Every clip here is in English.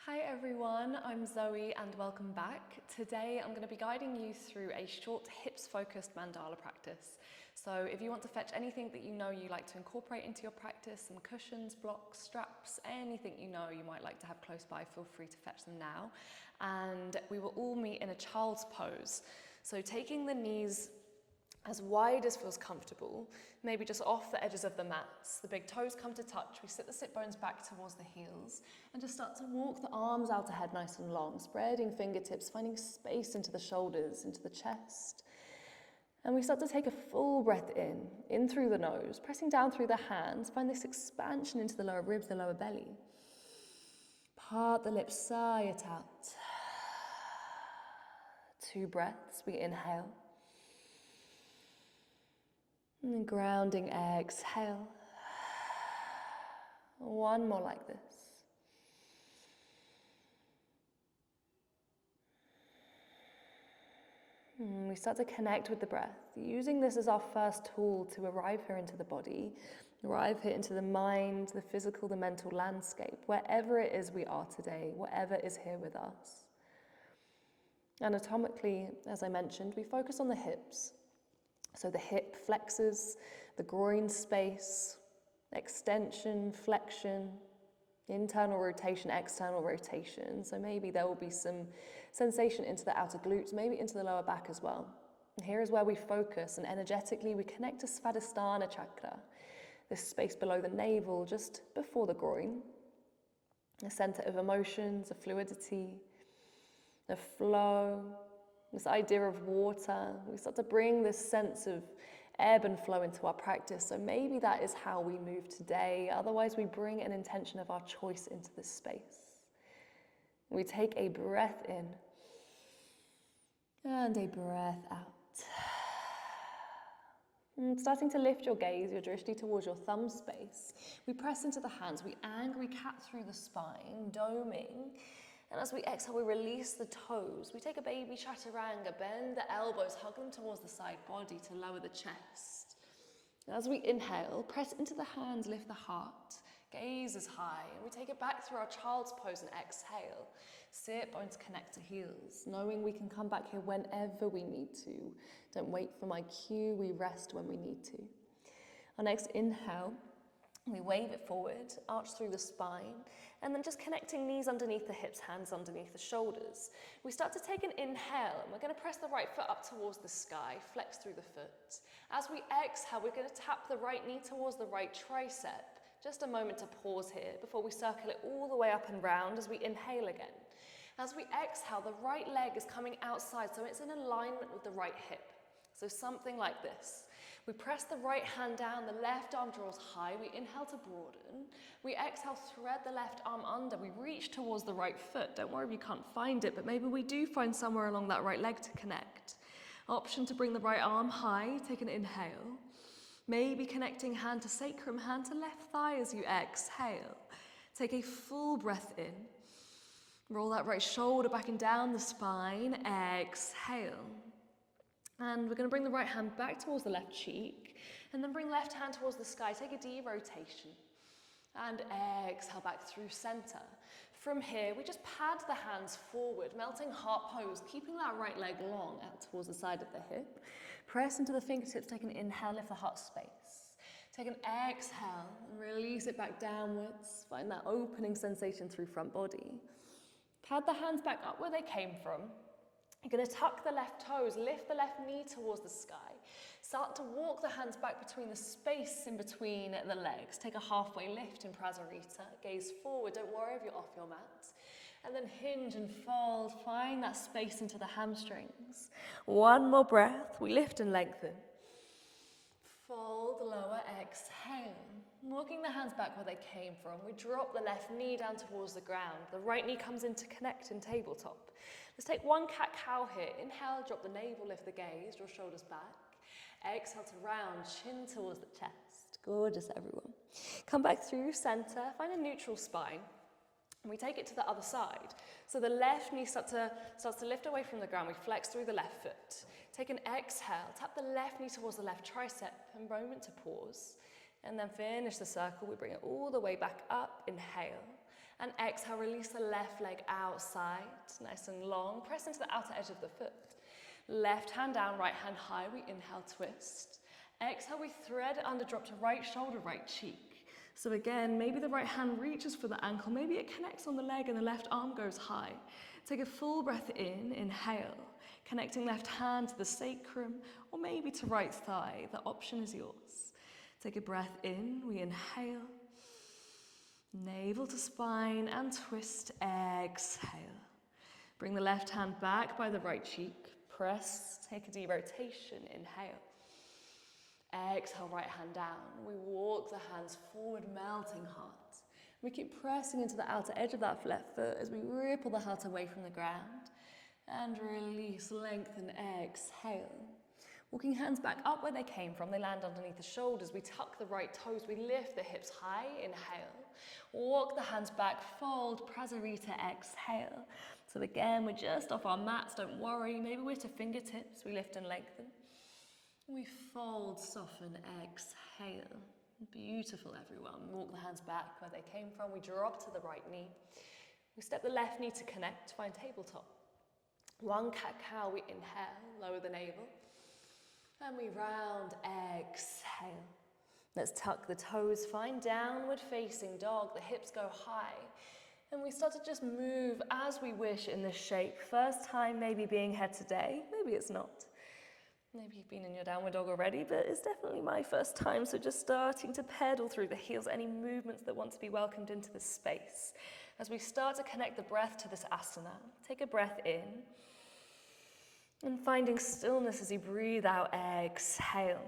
Hi everyone, I'm Zoe and welcome back. Today I'm going to be guiding you through a short hips focused mandala practice. So if you want to fetch anything that you know you like to incorporate into your practice, some cushions, blocks, straps, anything you know you might like to have close by, feel free to fetch them now. And we will all meet in a child's pose. So taking the knees as wide as feels comfortable, maybe just off the edges of the mats. The big toes come to touch. We sit the sit bones back towards the heels and just start to walk the arms out ahead nice and long, spreading fingertips, finding space into the shoulders, into the chest. And we start to take a full breath in through the nose, pressing down through the hands. Find this expansion into the lower ribs, the lower belly. Part the lips, sigh it out. 2 breaths, we inhale. And then grounding, exhale. 1 more like this. And we start to connect with the breath, using this as our first tool to arrive here into the body, arrive here into the mind, the physical, the mental landscape, wherever it is we are today, whatever is here with us. Anatomically, as I mentioned, we focus on the hips. So the hip flexors, the groin space, extension, flexion, internal rotation, external rotation. So maybe there will be some sensation into the outer glutes, maybe into the lower back as well. And here is where we focus, and energetically we connect to svadhisthana chakra, this space below the navel, just before the groin, a center of emotions, of fluidity, of flow, this idea of water. We start to bring this sense of ebb and flow into our practice. So maybe that is how we move today. Otherwise, we bring an intention of our choice into this space. We take a breath in and a breath out. And starting to lift your gaze, your drishti towards your thumb space. We press into the hands. We angry cat through the spine, doming. And as we exhale, we release the toes. We take a baby chaturanga, bend the elbows, hug them towards the side body to lower the chest. As we inhale, press into the hands, lift the heart, gaze is high. And we take it back through our child's pose and exhale. Sit bones connect to heels, knowing we can come back here whenever we need to. Don't wait for my cue, we rest when we need to. Our next inhale, we wave it forward, arch through the spine, and then just connecting knees underneath the hips, hands underneath the shoulders. We start to take an inhale, and we're going to press the right foot up towards the sky, flex through the foot. As we exhale, we're going to tap the right knee towards the right tricep. Just a moment to pause here before we circle it all the way up and round as we inhale again. As we exhale, the right leg is coming outside, so it's in alignment with the right hip. So something like this. We press the right hand down, the left arm draws high, we inhale to broaden. We exhale, thread the left arm under, we reach towards the right foot. Don't worry if you can't find it, but maybe we do find somewhere along that right leg to connect. Option to bring the right arm high, take an inhale. Maybe connecting hand to sacrum, hand to left thigh as you exhale. Take a full breath in. Roll that right shoulder back and down the spine, exhale. And we're going to bring the right hand back towards the left cheek, and then bring left hand towards the sky. Take a derotation, and exhale back through center. From here, we just pad the hands forward, melting heart pose, keeping that right leg long out towards the side of the hip. Press into the fingertips, take an inhale, lift the heart space. Take an exhale, and release it back downwards. Find that opening sensation through front body. Pad the hands back up where they came from. You're going to tuck the left toes, lift the left knee towards the sky. Start to walk the hands back between the space in between the legs. Take a halfway lift in Prasarita. Gaze forward, don't worry if you're off your mat. And then hinge and fold, find that space into the hamstrings. 1 more breath, we lift and lengthen. Fold, lower, exhale. Walking the hands back where they came from. We drop the left knee down towards the ground. The right knee comes in to connect in tabletop. Let's take 1 cat-cow here. Inhale, drop the navel, lift the gaze, draw shoulders back. Exhale to round, chin towards the chest. Gorgeous, everyone. Come back through center, find a neutral spine. And we take it to the other side. So the left knee starts to lift away from the ground. We flex through the left foot. Take an exhale, tap the left knee towards the left tricep, and moment to pause. And then finish the circle. We bring it all the way back up, inhale. And exhale, release the left leg outside, nice and long. Press into the outer edge of the foot. Left hand down, right hand high. We inhale, twist. Exhale, we thread it under, drop to right shoulder, right cheek. So again, maybe the right hand reaches for the ankle. Maybe it connects on the leg and the left arm goes high. Take a full breath in, inhale. Connecting left hand to the sacrum or maybe to right thigh. The option is yours. Take a breath in, we inhale. Navel to spine and twist, exhale. Bring the left hand back by the right cheek. Press, take a deep rotation, inhale. Exhale, right hand down. We walk the hands forward, melting heart. We keep pressing into the outer edge of that left foot as we ripple the heart away from the ground. And release, lengthen, exhale. Walking hands back up where they came from. They land underneath the shoulders. We tuck the right toes. We lift the hips high, inhale. Walk the hands back, fold, prasarita, exhale. So again, we're just off our mats, don't worry. Maybe we're to fingertips. We lift and lengthen. We fold, soften, exhale. Beautiful, everyone. Walk the hands back where they came from. We drop to the right knee. We step the left knee to connect, find tabletop. One cat-cow, we inhale, lower the navel. And we round, exhale. Let's tuck the toes, find downward facing dog. The hips go high. And we start to just move as we wish in this shape. First time maybe being here today, maybe it's not. Maybe you've been in your downward dog already, but it's definitely my first time. So just starting to pedal through the heels, any movements that want to be welcomed into this space. As we start to connect the breath to this asana, take a breath in. And finding stillness as you breathe out, exhale.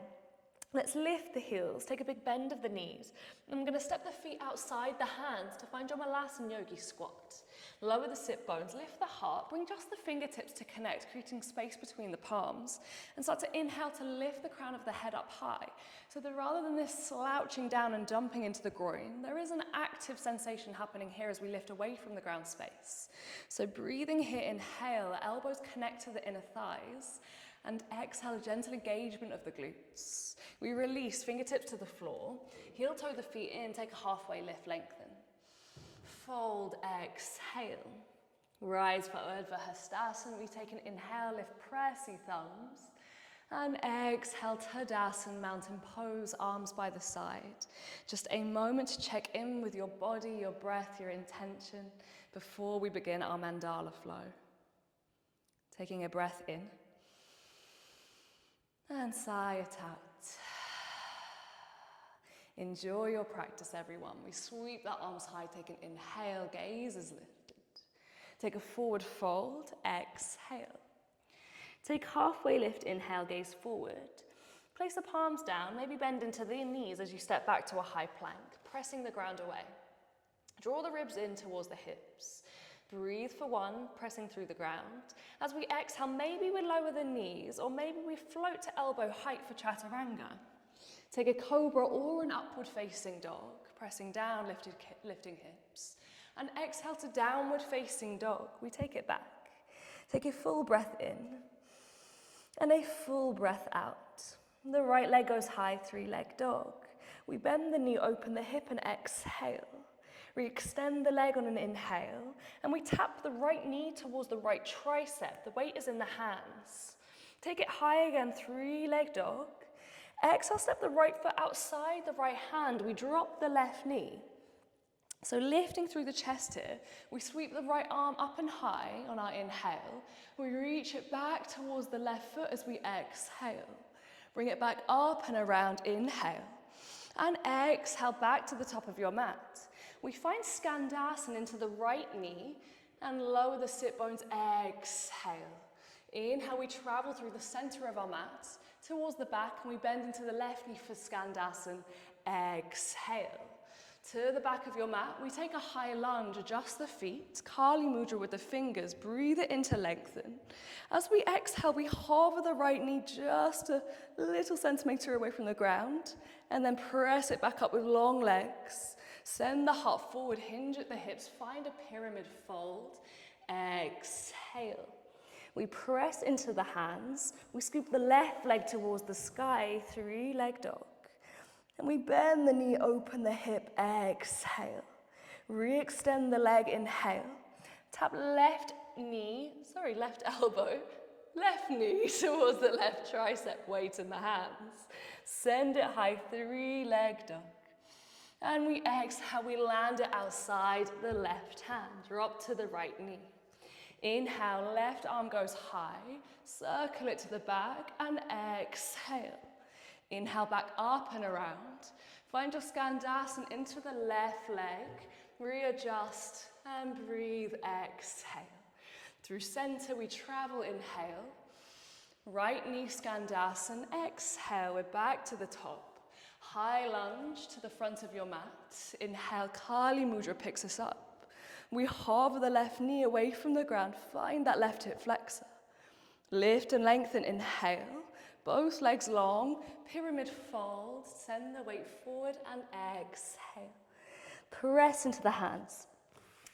Let's lift the heels, take a big bend of the knees. I'm going to step the feet outside the hands to find your Malasana Yogi squat. Lower the sit bones, lift the heart, bring just the fingertips to connect, creating space between the palms. And start to inhale to lift the crown of the head up high. So that rather than this slouching down and dumping into the groin, there is an active sensation happening here as we lift away from the ground space. So breathing here, inhale, elbows connect to the inner thighs. And exhale, gentle engagement of the glutes. We release, fingertips to the floor. Heel toe the feet in, take a halfway lift, lengthen. Fold, exhale. Rise for Urdhva Hastasana. We take an inhale, lift, pressy thumbs. And exhale, Tadasana, mountain pose, arms by the side. Just a moment to check in with your body, your breath, your intention before we begin our Mandala flow. Taking a breath in. And sigh it out. Enjoy your practice, everyone. We sweep the arms high, take an inhale, gaze is lifted. Take a forward fold, exhale. Take halfway lift, inhale, gaze forward. Place the palms down, maybe bend into the knees as you step back to a high plank, pressing the ground away. Draw the ribs in towards the hips. Breathe for one, pressing through the ground. As we exhale, maybe we lower the knees, or maybe we float to elbow height for chaturanga. Take a cobra or an upward facing dog, pressing down, lifting hips. And exhale to downward facing dog. We take it back. Take a full breath in, and a full breath out. The right leg goes high, 3-leg dog. We bend the knee, open the hip, and exhale. We extend the leg on an inhale, and we tap the right knee towards the right tricep. The weight is in the hands. Take it high again, 3-leg dog. Exhale, step the right foot outside the right hand. We drop the left knee. So lifting through the chest here, we sweep the right arm up and high on our inhale. We reach it back towards the left foot as we exhale. Bring it back up and around, inhale. And exhale back to the top of your mat. We find Skandasana into the right knee and lower the sit bones, exhale. Inhale, we travel through the center of our mat towards the back and we bend into the left knee for Skandasana, exhale. To the back of your mat, we take a high lunge, adjust the feet, Kali Mudra with the fingers, breathe it in to lengthen. As we exhale, we hover the right knee just a little centimeter away from the ground and then press it back up with long legs. Send the heart forward, hinge at the hips, find a pyramid fold, exhale. We press into the hands, we scoop the left leg towards the sky, 3-leg dog. And we bend the knee, open the hip, exhale. Re-extend the leg, inhale. Tap left elbow, left knee towards the left tricep, weight in the hands. Send it high, 3-leg dog. And we exhale, we land it outside the left hand. Drop to the right knee. Inhale, left arm goes high, circle it to the back, and exhale. Inhale, back up and around. Find your Skandasana into the left leg. Readjust and breathe, exhale. Through center, we travel, inhale. Right knee Skandasana, exhale, we're back to the top. High lunge to the front of your mat. Inhale, Kali Mudra picks us up. We hover the left knee away from the ground, find that left hip flexor. Lift and lengthen, inhale. Both legs long, pyramid fold, send the weight forward and exhale. Press into the hands.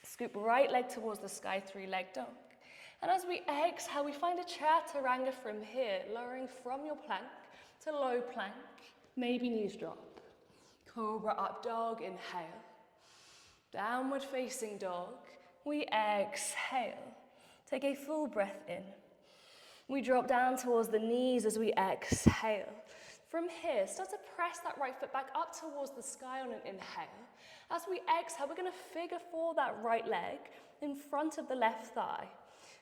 Scoop right leg towards the sky, 3-leg dog. And as we exhale, we find a chaturanga from here, lowering from your plank to low plank. Maybe knees drop. Cobra up dog, inhale. Downward facing dog. We exhale. Take a full breath in. We drop down towards the knees as we exhale. From here, start to press that right foot back up towards the sky on an inhale. As we exhale, we're going to figure 4 that right leg in front of the left thigh.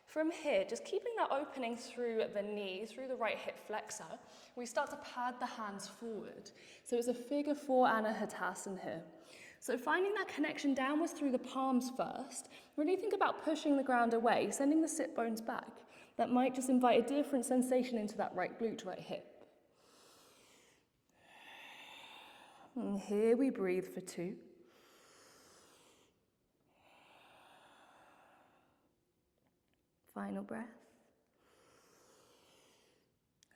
From here, just keeping that opening through the knee, through the right hip flexor, we start to pad the hands forward. So it's a figure 4 Anahatassana here. So finding that connection downwards through the palms first, really think about pushing the ground away, sending the sit bones back. That might just invite a different sensation into that right glute, right hip. And here we breathe for 2. Final breath.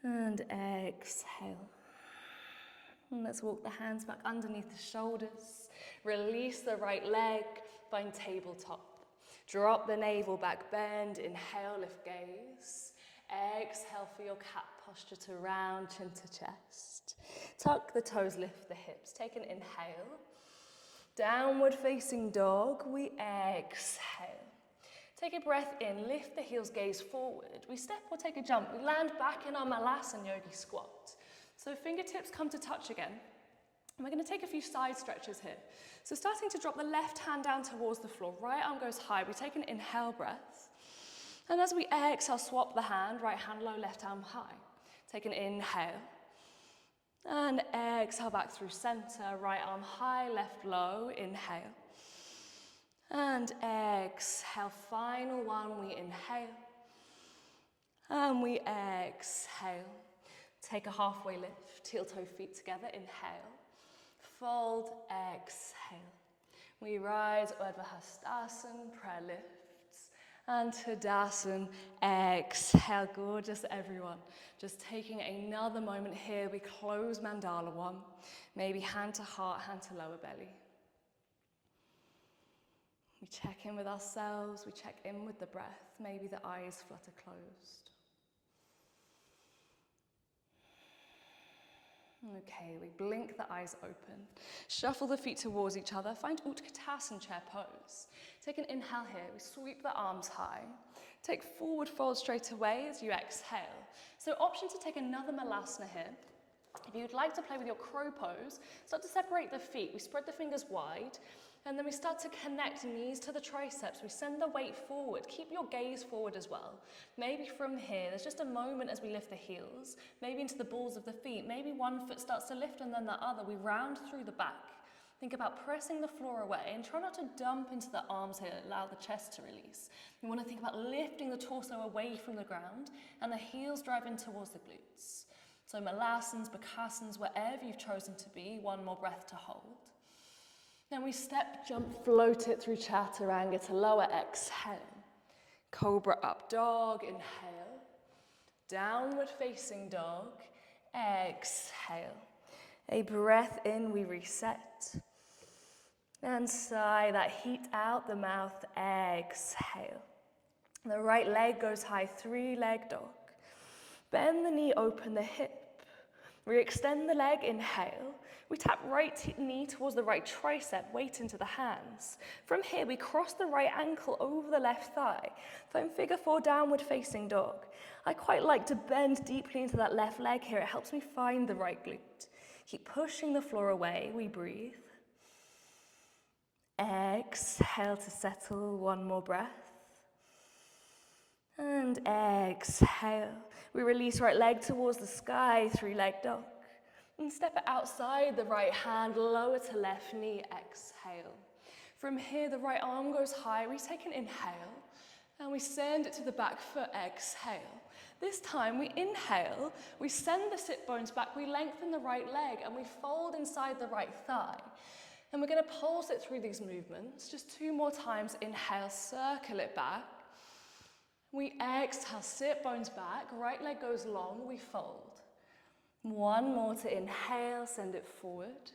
And exhale. And let's walk the hands back underneath the shoulders. Release the right leg, find tabletop. Drop the navel back, bend, inhale, lift gaze. Exhale for your cat posture to round, chin to chest. Tuck the toes, lift the hips. Take an inhale. Downward facing dog, we exhale. Take a breath in, lift the heels, gaze forward. We step or take a jump. We land back in our Malasana Yogi squat. So fingertips come to touch again. And we're going to take a few side stretches here. So starting to drop the left hand down towards the floor. Right arm goes high. We take an inhale breath. And as we exhale, swap the hand. Right hand low, left arm high. Take an inhale. And exhale back through center. Right arm high, left low. Inhale. And exhale. Final one, we inhale. And we exhale. Take a halfway lift. Heel toe feet together. Inhale. Fold, exhale. We rise, Urdhva Hastasana, prayer lifts. And Tadasana, exhale. Gorgeous, everyone. Just taking another moment here. We close Mandala 1. Maybe hand to heart, hand to lower belly. We check in with ourselves. We check in with the breath. Maybe the eyes flutter closed. Okay, we blink the eyes open. Shuffle the feet towards each other. Find Utkatasana chair pose. Take an inhale here. We sweep the arms high. Take forward fold straight away as you exhale. So option to take another Malasana here. If you'd like to play with your crow pose, start to separate the feet. We spread the fingers wide. And then we start to connect knees to the triceps. We send the weight forward. Keep your gaze forward as well. Maybe from here, there's just a moment as we lift the heels, maybe into the balls of the feet. Maybe one foot starts to lift and then the other. We round through the back. Think about pressing the floor away and try not to dump into the arms here. Allow the chest to release. You want to think about lifting the torso away from the ground and the heels drive in towards the glutes. So Malasanas, Bakasans, wherever you've chosen to be, one more breath to hold. Then we step, jump, float it through Chaturanga to lower, exhale. Cobra up dog, inhale. Downward facing dog, exhale. A breath in, we reset. And sigh that heat out the mouth, exhale. The right leg goes high, 3-leg dog. Bend the knee, open the hip. We extend the leg, inhale. We tap right knee towards the right tricep, weight into the hands. From here, we cross the right ankle over the left thigh. Find figure 4, downward facing dog. I quite like to bend deeply into that left leg here. It helps me find the right glute. Keep pushing the floor away. We breathe. Exhale to settle. One more breath. And exhale. We release right leg towards the sky, 3-leg dog. And step it outside the right hand, lower to left knee, exhale. From here, the right arm goes high. We take an inhale, and we send it to the back foot, exhale. This time, we inhale, we send the sit bones back, we lengthen the right leg, and we fold inside the right thigh. And we're gonna pulse it through these movements. Just 2 more times, inhale, circle it back. We exhale, sit bones back, right leg goes long, we fold. 1 more to inhale, send it forward.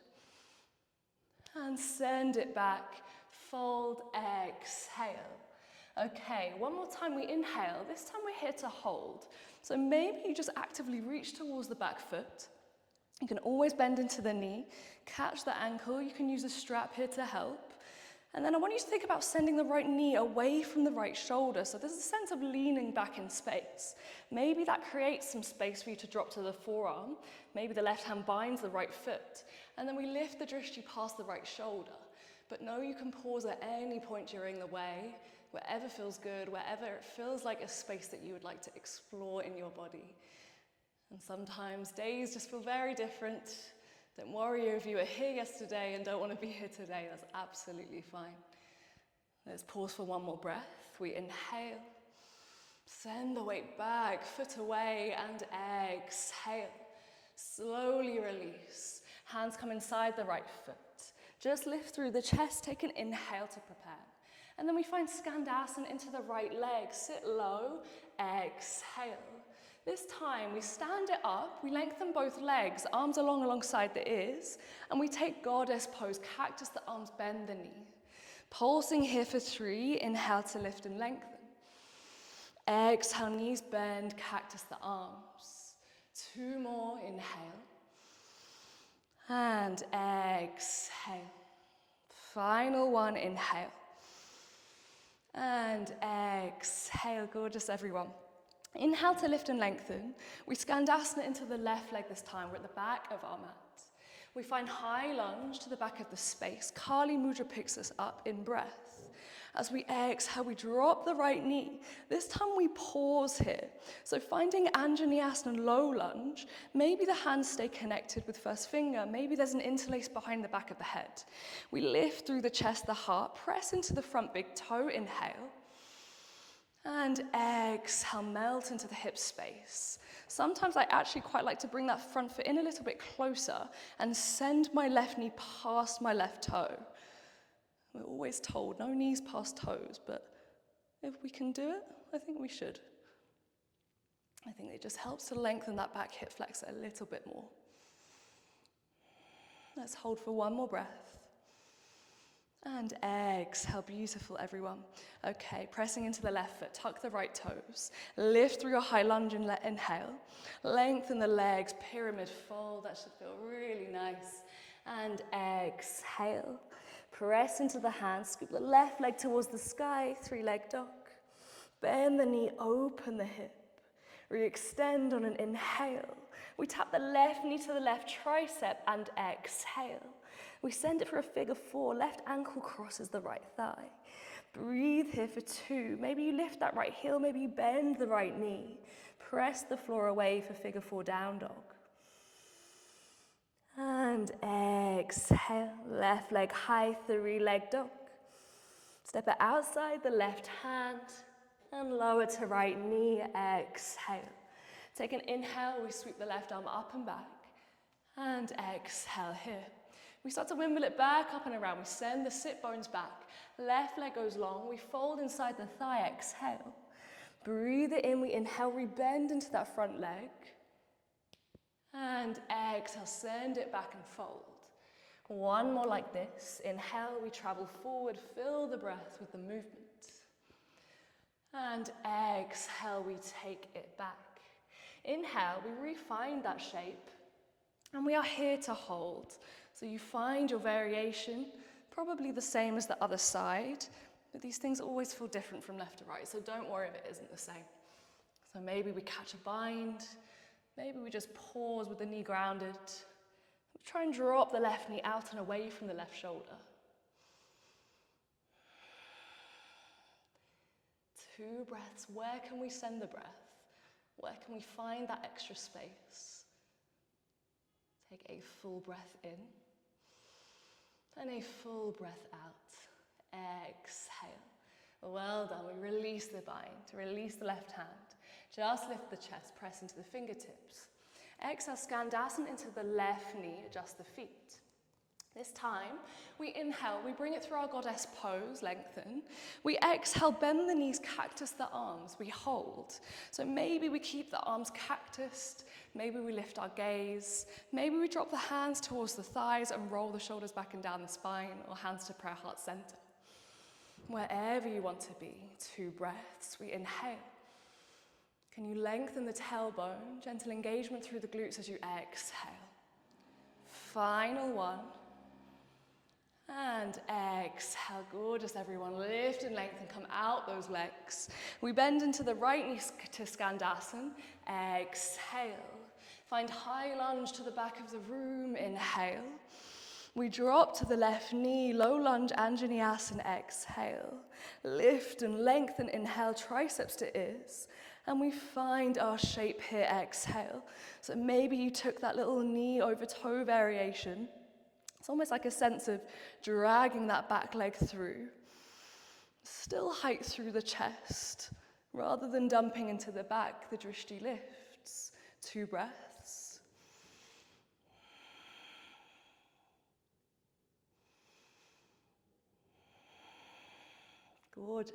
And send it back, fold, exhale. Okay, 1 more time we inhale. This time we're here to hold. So maybe you just actively reach towards the back foot. You can always bend into the knee, catch the ankle. You can use a strap here to help. And then I want you to think about sending the right knee away from the right shoulder. So there's a sense of leaning back in space. Maybe that creates some space for you to drop to the forearm. Maybe the left hand binds the right foot. And then we lift the drishti past the right shoulder. But know you can pause at any point during the way, wherever feels good, wherever it feels like a space that you would like to explore in your body. And sometimes days just feel very different. Don't worry if you were here yesterday and don't want to be here today, that's absolutely fine. Let's pause for 1 more breath. We inhale, send the weight back, foot away, and exhale. Slowly release. Hands come inside the right foot. Just lift through the chest, take an inhale to prepare. And then we find Skandasana into the right leg. Sit low, exhale. This time, we stand it up, we lengthen both legs, arms alongside the ears, and we take goddess pose, cactus, the arms bend the knee. Pulsing here for 3, inhale to lift and lengthen. Exhale, knees bend, cactus the arms. 2 more, inhale. And exhale. Final 1, inhale. And exhale, gorgeous everyone. Inhale to lift and lengthen. We Skandasana into the left leg this time. We're at the back of our mat. We find high lunge to the back of the space. Kali Mudra picks us up in breath. As we exhale, we drop the right knee. This time we pause here. So finding Anjaneyasana low lunge, maybe the hands stay connected with first finger. Maybe there's an interlace behind the back of the head. We lift through the chest, the heart, press into the front big toe, inhale. And exhale, melt into the hip space. Sometimes I actually quite like to bring that front foot in a little bit closer and send my left knee past my left toe. We're always told no knees past toes, but if we can do it, I think we should. I think it just helps to lengthen that back hip flexor a little bit more. Let's hold for 1 more breath. And exhale, beautiful everyone. Okay, pressing into the left foot, tuck the right toes. Lift through your high lunge and inhale. Lengthen the legs, pyramid fold, that should feel really nice. And exhale. Press into the hands, scoop the left leg towards the sky, 3-leg dog. Bend the knee, open the hip. Re-extend on an inhale. We tap the left knee to the left tricep and exhale. We send it for a figure 4. Left ankle crosses the right thigh. Breathe here for 2. Maybe you lift that right heel. Maybe you bend the right knee. Press the floor away for figure 4 down dog. And exhale. Left leg high, 3-leg dog. Step it outside the left hand and lower to right knee. Exhale. Take an inhale. We sweep the left arm up and back. And exhale here. We start to wimble it back up and around. We send the sit bones back. Left leg goes long. We fold inside the thigh. Exhale. Breathe it in. We inhale. We bend into that front leg. And exhale. Send it back and fold. 1 more like this. Inhale. We travel forward. Fill the breath with the movement. And exhale. We take it back. Inhale. We refine that shape. And we are here to hold. So you find your variation, probably the same as the other side, but these things always feel different from left to right, so don't worry if it isn't the same. So maybe we catch a bind, maybe we just pause with the knee grounded. Try and drop the left knee out and away from the left shoulder. 2 breaths. Where can we send the breath? Where can we find that extra space? Take a full breath in and a full breath out. Exhale. Well done. We release the bind, release the left hand. Just lift the chest, press into the fingertips. Exhale, Skandasana into the left knee, adjust the feet. This time, we inhale, we bring it through our goddess pose, lengthen. We exhale, bend the knees, cactus the arms, we hold. So maybe we keep the arms cactused, maybe we lift our gaze, maybe we drop the hands towards the thighs and roll the shoulders back and down the spine, or hands to prayer heart center. Wherever you want to be, 2 breaths, we inhale. Can you lengthen the tailbone, gentle engagement through the glutes as you exhale. Final one. And exhale, gorgeous everyone. Lift and lengthen, come out those legs. We bend into the right knee to Skandasana. Exhale. Find high lunge to the back of the room. Inhale. We drop to the left knee, low lunge, Anjaneyasana. Exhale. Lift and lengthen, inhale, triceps to ears. And we find our shape here, exhale. So maybe you took that little knee over toe variation. It's almost like a sense of dragging that back leg through. Still height through the chest. Rather than dumping into the back, the drishti lifts. 2 breaths. Gorgeous.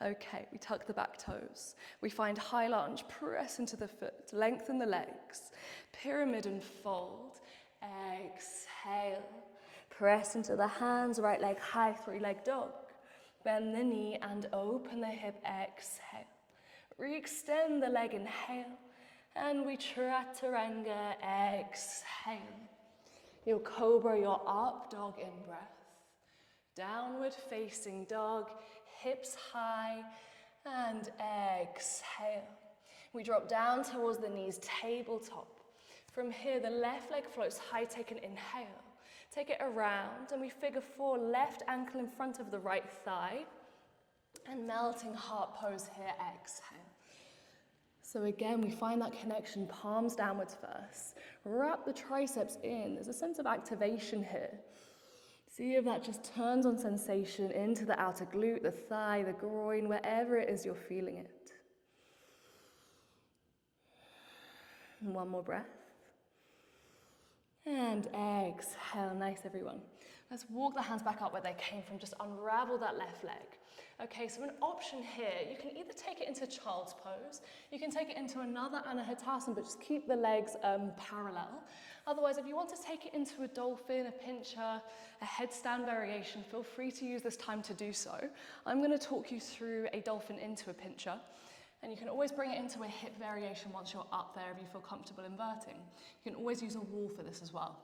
Okay, we tuck the back toes. We find high lunge, press into the foot, lengthen the legs. Pyramid and fold. Exhale. Press into the hands, right leg high, 3-leg dog. Bend the knee and open the hip, exhale. Re-extend the leg, inhale. And we chaturanga, exhale. Your cobra, your up dog in breath. Downward facing dog, hips high, and exhale. We drop down towards the knees, tabletop. From here, the left leg floats high, take an inhale. Take it around, and we figure 4, left ankle in front of the right thigh. And melting heart pose here, exhale. So again, we find that connection, palms downwards first. Wrap the triceps in. There's a sense of activation here. See if that just turns on sensation into the outer glute, the thigh, the groin, wherever it is you're feeling it. And 1 more breath. And exhale. Nice, everyone. Let's walk the hands back up where they came from. Just unravel that left leg. Okay, so an option here, you can either take it into child's pose, you can take it into another anahatasana, but just keep the legs parallel. Otherwise, if you want to take it into a dolphin, a pincher, a headstand variation, feel free to use this time to do so. I'm going to talk you through a dolphin into a pincher, and you can always bring it into a hip variation once you're up there if you feel comfortable inverting. You can always use a wall for this as well.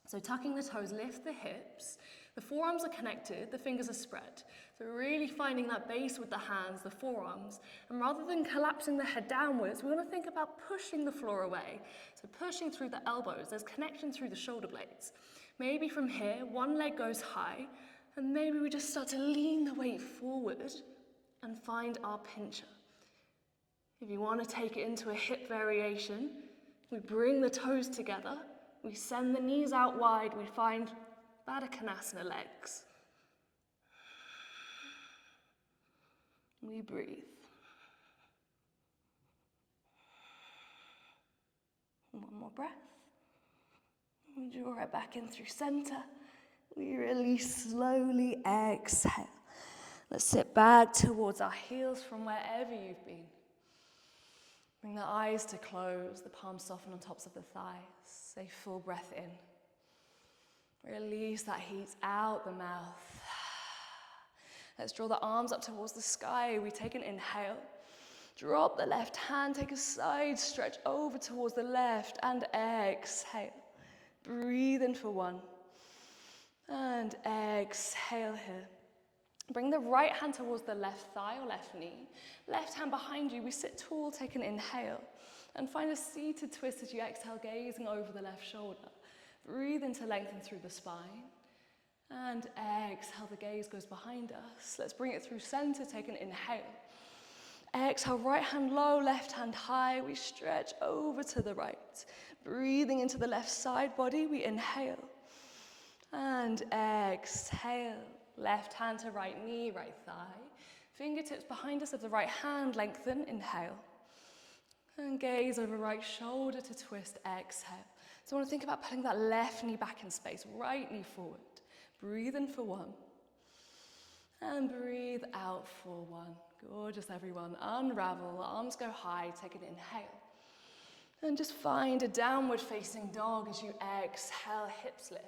So tucking the toes, lift the hips, the forearms are connected, the fingers are spread. So really finding that base with the hands, the forearms, and rather than collapsing the head downwards, we want to think about pushing the floor away. So pushing through the elbows, there's connection through the shoulder blades. Maybe from here, 1 leg goes high, and maybe we just start to lean the weight forward and find our pincher. If you want to take it into a hip variation, we bring the toes together, we send the knees out wide, we find Baddha Konasana legs. We breathe. 1 more breath. We draw it back in through center. We release slowly, exhale. Let's sit back towards our heels from wherever you've been. Bring the eyes to close, the palms soften on tops of the thighs. A full breath in. Release that heat out the mouth. Let's draw the arms up towards the sky. We take an inhale. Drop the left hand, take a side stretch over towards the left, and exhale. Breathe in for 1. And exhale here. Bring the right hand towards the left thigh or left knee. Left hand behind you. We sit tall, take an inhale. And find a seated twist as you exhale, gazing over the left shoulder. Breathe in to lengthen through the spine. And exhale, the gaze goes behind us. Let's bring it through center, take an inhale. Exhale, right hand low, left hand high. We stretch over to the right. Breathing into the left side body, we inhale. And exhale. Left hand to right knee, right thigh. Fingertips behind us of the right hand, lengthen, inhale. And gaze over right shoulder to twist, exhale. So I want to think about putting that left knee back in space, right knee forward. Breathe in for 1. And breathe out for 1. Gorgeous, everyone. Unravel, arms go high, take an inhale. And just find a downward facing dog as you exhale, hips lift.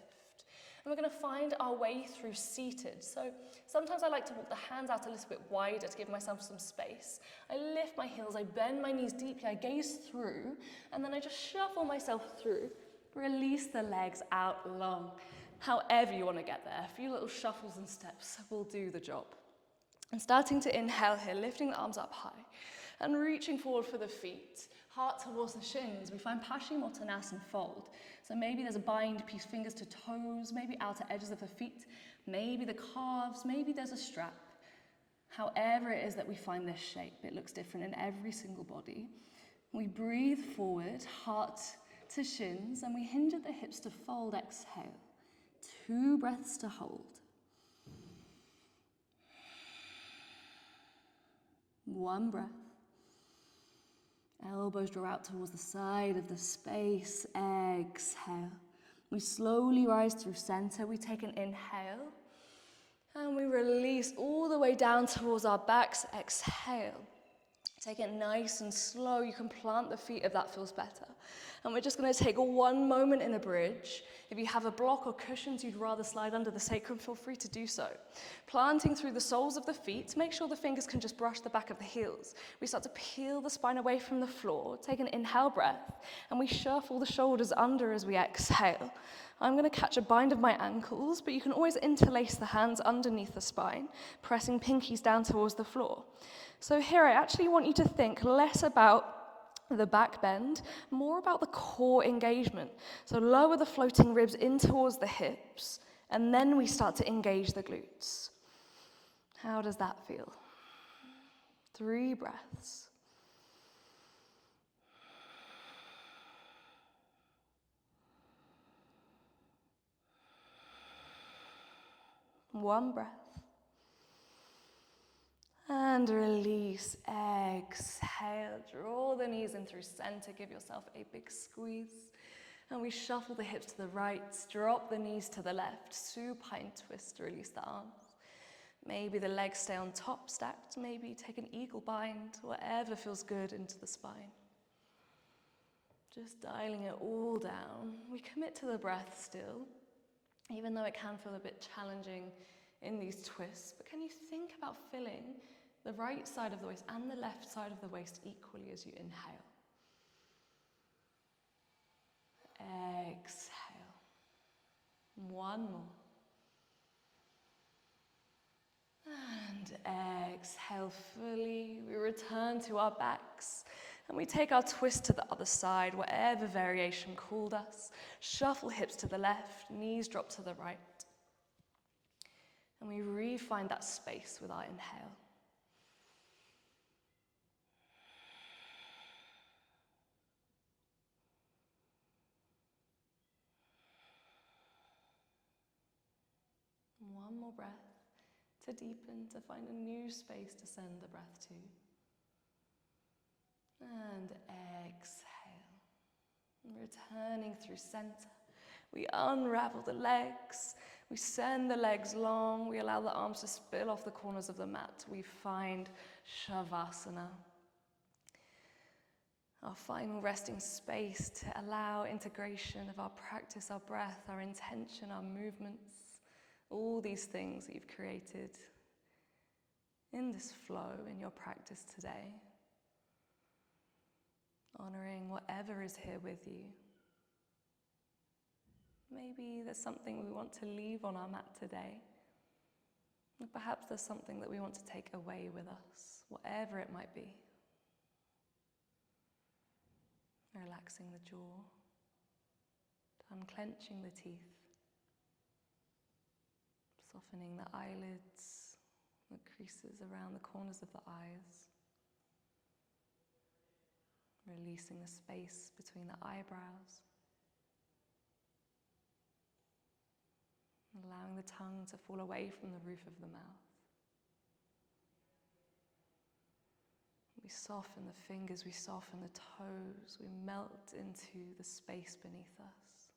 And we're going to find our way through seated. So sometimes I like to walk the hands out a little bit wider to give myself some space. I lift my heels, I bend my knees deeply, I gaze through, and then I just shuffle myself through. Release the legs out long. However you want to get there, a few little shuffles and steps will do the job. And starting to inhale here, lifting the arms up high and reaching forward for the feet. Heart towards the shins. We find Paschimottanasana fold. So maybe there's a bind piece, fingers to toes, maybe outer edges of the feet, maybe the calves, maybe there's a strap. However it is that we find this shape, it looks different in every single body. We breathe forward, heart to shins, and we hinge at the hips to fold, exhale. 2 breaths to hold. 1 breath. Elbows draw out towards the side of the space. Exhale. We slowly rise through center. We take an inhale. And we release all the way down towards our backs. Exhale. Take it nice and slow. You can plant the feet if that feels better. And we're just going to take 1 moment in a bridge. If you have a block or cushions you'd rather slide under the sacrum, feel free to do so. Planting through the soles of the feet, make sure the fingers can just brush the back of the heels. We start to peel the spine away from the floor, take an inhale breath, and we shuffle the shoulders under as we exhale. I'm going to catch a bind of my ankles, but you can always interlace the hands underneath the spine, pressing pinkies down towards the floor. So here I actually want you to think less about the back bend, more about the core engagement. So lower the floating ribs in towards the hips, and then we start to engage the glutes. How does that feel? 3 breaths. One breath. And release, exhale, draw the knees in through center, give yourself a big squeeze. And we shuffle the hips to the right, drop the knees to the left, supine twist, release the arms. Maybe the legs stay on top, stacked, maybe take an eagle bind, whatever feels good into the spine. Just dialing it all down. We commit to the breath still, even though it can feel a bit challenging in these twists. But can you think about filling the right side of the waist and the left side of the waist equally as you inhale? Exhale. 1 more. And exhale fully. We return to our backs and we take our twist to the other side, whatever variation called us. Shuffle hips to the left, knees drop to the right. And we re-find that space with our inhale. One more breath to deepen, to find a new space to send the breath to. And exhale. Returning through center. We unravel the legs. We send the legs long. We allow the arms to spill off the corners of the mat. We find Shavasana. Our final resting space to allow integration of our practice, our breath, our intention, our movements. All these things that you've created in this flow in your practice today. Honoring whatever is here with you. Maybe there's something we want to leave on our mat today. Or perhaps there's something that we want to take away with us, whatever it might be. Relaxing the jaw, unclenching the teeth, softening the eyelids, the creases around the corners of the eyes, releasing the space between the eyebrows, allowing the tongue to fall away from the roof of the mouth. We soften the fingers, we soften the toes, we melt into the space beneath us.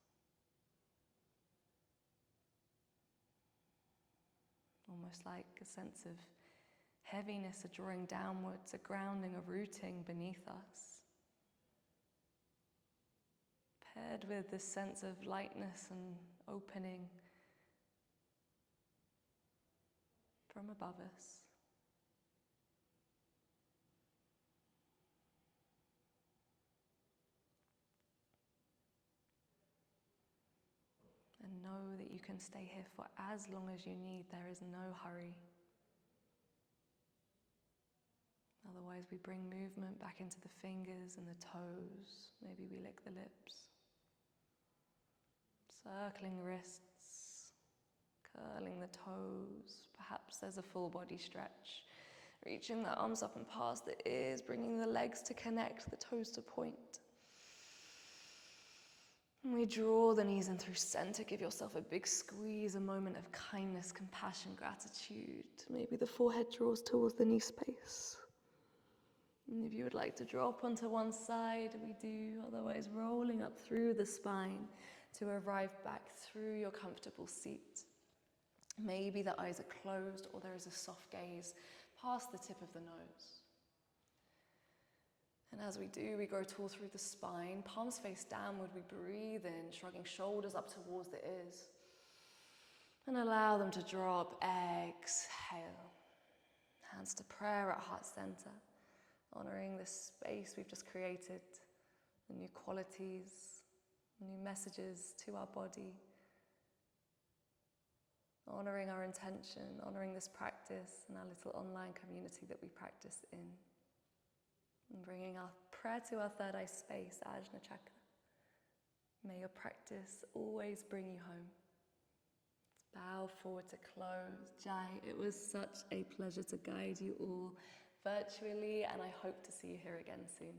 Almost like a sense of heaviness, a drawing downwards, a grounding, a rooting beneath us. Paired with this sense of lightness and opening from above us. And know that you can stay here for as long as you need. There is no hurry. Otherwise, we bring movement back into the fingers and the toes. Maybe we lick the lips. Circling wrists, curling the toes. Perhaps there's a full body stretch. Reaching the arms up and past the ears, bringing the legs to connect, the toes to point. And we draw the knees in through center. Give yourself a big squeeze, a moment of kindness, compassion, gratitude. Maybe the forehead draws towards the knee space. And if you would like to drop onto one side, we do. Otherwise, rolling up through the spine to arrive back through your comfortable seat. Maybe the eyes are closed or there is a soft gaze past the tip of the nose. And as we do, we grow tall through the spine, palms face downward, we breathe in, shrugging shoulders up towards the ears. And allow them to drop, exhale. Hands to prayer at heart center, honoring this space we've just created, the new qualities, new messages to our body. Honoring our intention, honoring this practice and our little online community that we practice in. And bringing our prayer to our third eye space, Ajna Chakra. May your practice always bring you home. Let's bow forward to close. Jai, it was such a pleasure to guide you all virtually, and I hope to see you here again soon.